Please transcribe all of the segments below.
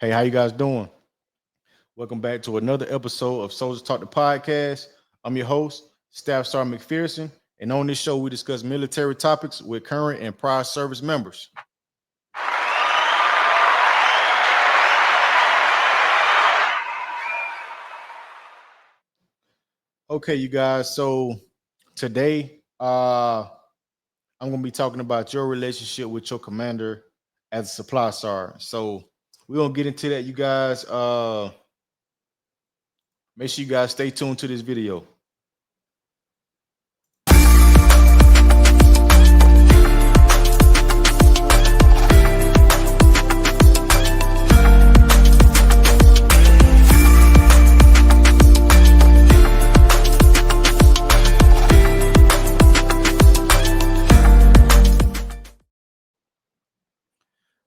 Hey, how you guys doing? Welcome back to another episode of Soulja Talk the podcast. I'm your host, Staff Sergeant McPherson, and on this show we discuss military topics with current and prior service members. Okay, you guys. So today, I'm gonna be talking about your relationship with your commander as a supply sergeant. So we're gonna get into that, you guys. Make sure you guys stay tuned to this video.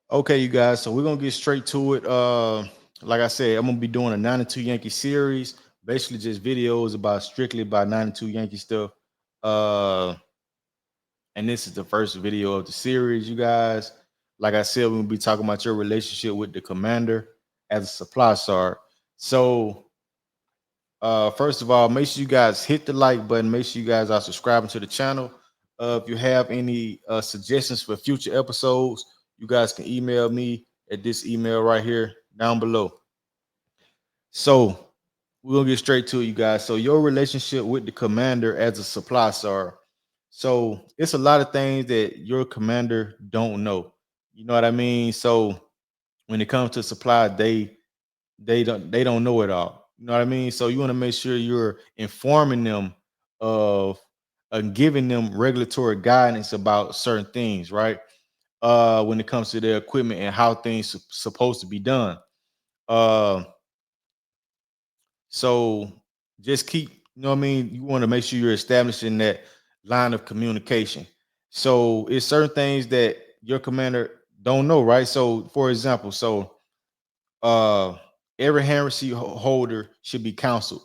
Okay, you guys. So we're gonna get straight to it. Like I said, I'm gonna be doing a 92 Yankee series, basically just videos about strictly about 92 Yankee stuff. Uh, and this is the first video of the series, you guys. Like I said, we're gonna be talking about your relationship with the commander as a supply sergeant. So, first of all, make sure you guys hit the like button. Make sure you guys are subscribing to the channel. If you have any suggestions for future episodes, you guys can email me at this email right here down below. So we're gonna get straight to it, you guys. So your relationship with the commander as a supply sergeant. So it's a lot of things that your commander don't know. You know what I mean? So when it comes to supply, they don't know it all. You know what I mean? So you want to make sure you're informing them of and giving them regulatory guidance about certain things, right? When it comes to their equipment and how things supposed to be done. Uh, so just keep, you know what I mean? You want to make sure you're establishing that line of communication. So it's certain things that your commander don't know, right? So for example, uh every heresy holder should be counseled.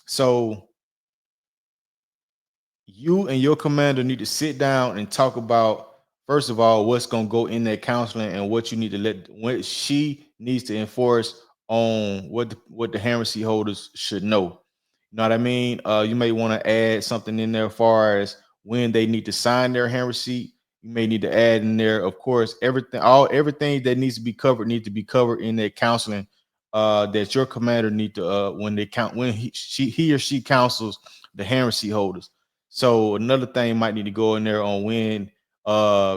So you and your commander need to sit down and talk about first of all what's going to go in that counseling and what you need to let what she needs to enforce on what the heresy holders should know. You know what I mean? You may want to add something in there as far as when they need to sign their heresy. You may need to add in there, of course, everything that needs to be covered in that counseling. That your commander need to when they count when he or she counsels the heresy holders. So another thing might need to go in there on when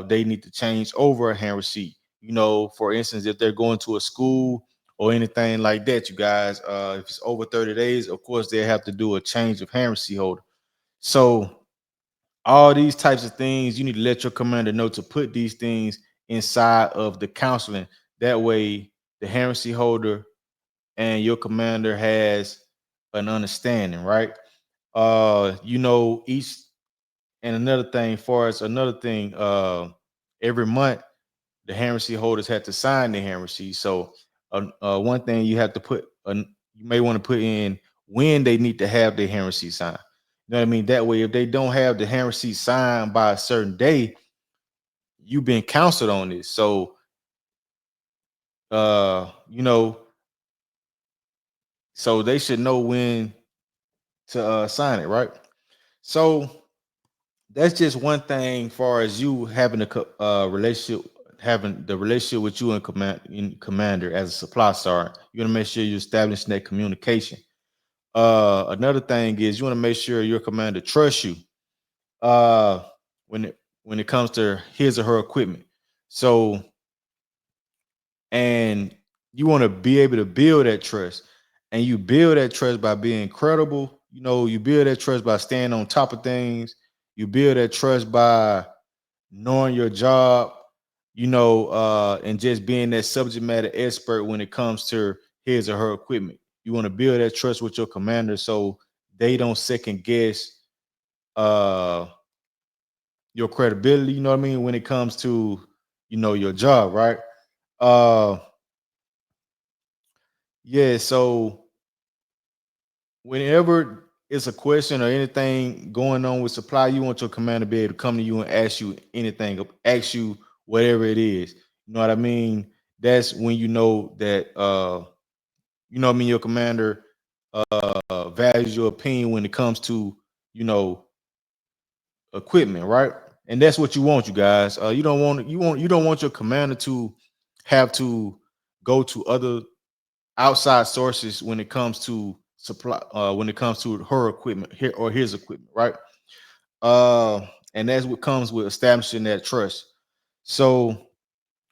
they need to change over a hand receipt. You know, for instance, if they're going to a school or anything like that, you guys, if it's over 30 days, of course they have to do a change of hand receipt holder. So all these types of things, you need to let your commander know to put these things inside of the counseling. That way the hand receipt holder and your commander has an understanding, right? You know, each and another thing, for us, another thing, every month the hand receipt holders had to sign the hand receipt. So, one thing you have to put, you may want to put in when they need to have their hand receipt signed. You know what I mean? That way, if they don't have the hand receipt signed by a certain day, you've been counseled on this. So, you know, so they should know when to sign it, right? So that's just one thing far as you having a relationship having the relationship with you and commander as a supply sergeant. You want to make sure you're establishing that communication. Another thing is you want to make sure your commander trusts you uh when it comes to his or her equipment. So, and you want to be able to build that trust, and you build that trust by being credible. You know, you build that trust by staying on top of things. You build that trust by knowing your job, you know, and just being that subject matter expert when it comes to his or her equipment. You want to build that trust with your commander so they don't second guess uh your credibility, you know what I mean, when it comes to, you know, your job, right? Uh yeah, so whenever it's a question or anything going on with supply, you want your commander to be able to come to you and ask you anything, ask you whatever it is. You know what I mean? that's when you know that you know what I mean, your commander values your opinion when it comes to, you know, equipment, right? And that's what you want, you guys. You don't want your commander to have to go to other outside sources when it comes to supply when it comes to her equipment here or his equipment, right? Uh and that's what comes with establishing that trust. So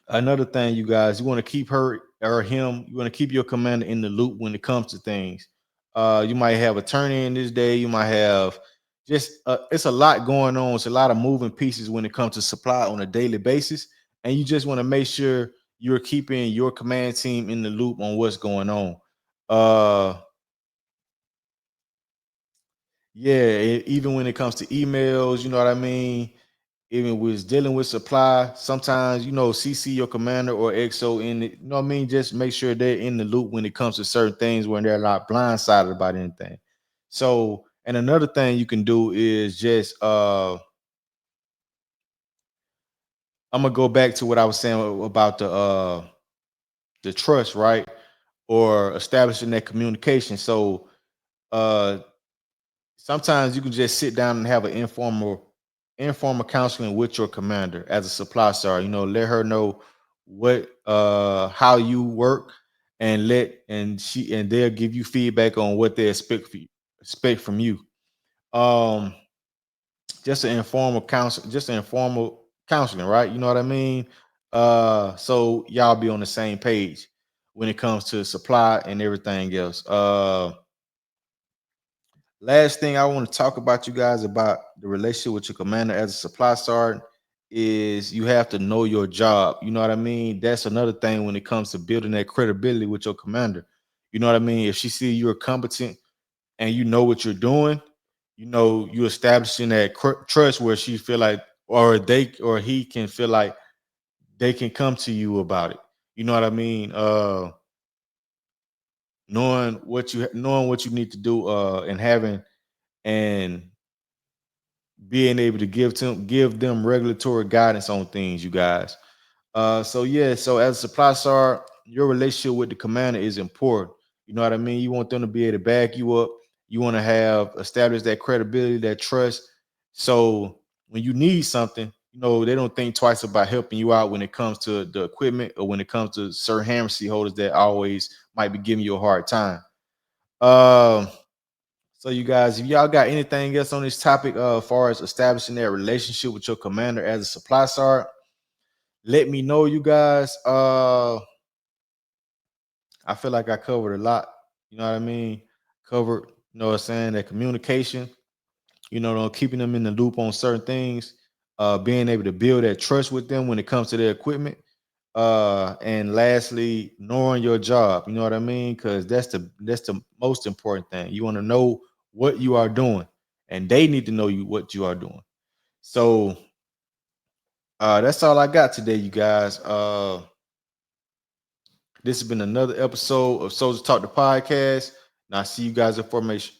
another thing, you guys, you want to keep her or him, you want to keep your commander in the loop when it comes to things. You might have a turn in this day, you might have just it's a lot going on. It's a lot of moving pieces when it comes to supply on a daily basis, and you just want to make sure you're keeping your command team in the loop on what's going on. Uh yeah, even when it comes to emails, you know what I mean, even with dealing with supply, sometimes, you know, CC your commander or XO in it. You know what I mean? Just make sure they're in the loop when it comes to certain things when they're not blindsided about anything. So, and another thing you can do is just I'm gonna go back to what I was saying about the trust, right? Or establishing that communication. So uh sometimes you can just sit down and have an informal counseling with your commander as a supply star. You know, let her know what how you work, and they'll give you feedback on what they expect from you. Um just an informal counseling, right? You know what I mean? So y'all be on the same page when it comes to supply and everything else. Last thing I want to talk about, you guys, about the relationship with your commander as a supply sergeant is you have to know your job. You know what I mean? That's another thing when it comes to building that credibility with your commander. You know what I mean? If she see you're competent and you know what you're doing, you know you establishing that trust where she feel like, or he can feel like they can come to you about it. You know what I mean? Knowing what you need to do, and having and being able to give them regulatory guidance on things, you guys. So yeah, so as a supply sergeant, your relationship with the commander is important. You know what I mean? You want them to be able to back you up. You want to have established that credibility, that trust. So when you need something, you know, they don't think twice about helping you out when it comes to the equipment or when it comes to certain hammer holders that always might be giving you a hard time. Um, so you guys, if y'all got anything else on this topic, as far as establishing that relationship with your commander as a supply sergeant, let me know, you guys. I feel like I covered a lot. You know what I mean? Covered, you know what I'm saying, that communication, you know, keeping them in the loop on certain things, being able to build that trust with them when it comes to their equipment. And lastly, knowing your job. You know what I mean? Because that's the most important thing. You want to know what you are doing, and they need to know you what you are doing. So that's all I got today, you guys. This has been another episode of Soulja Talk the podcast. And I see you guys in formation.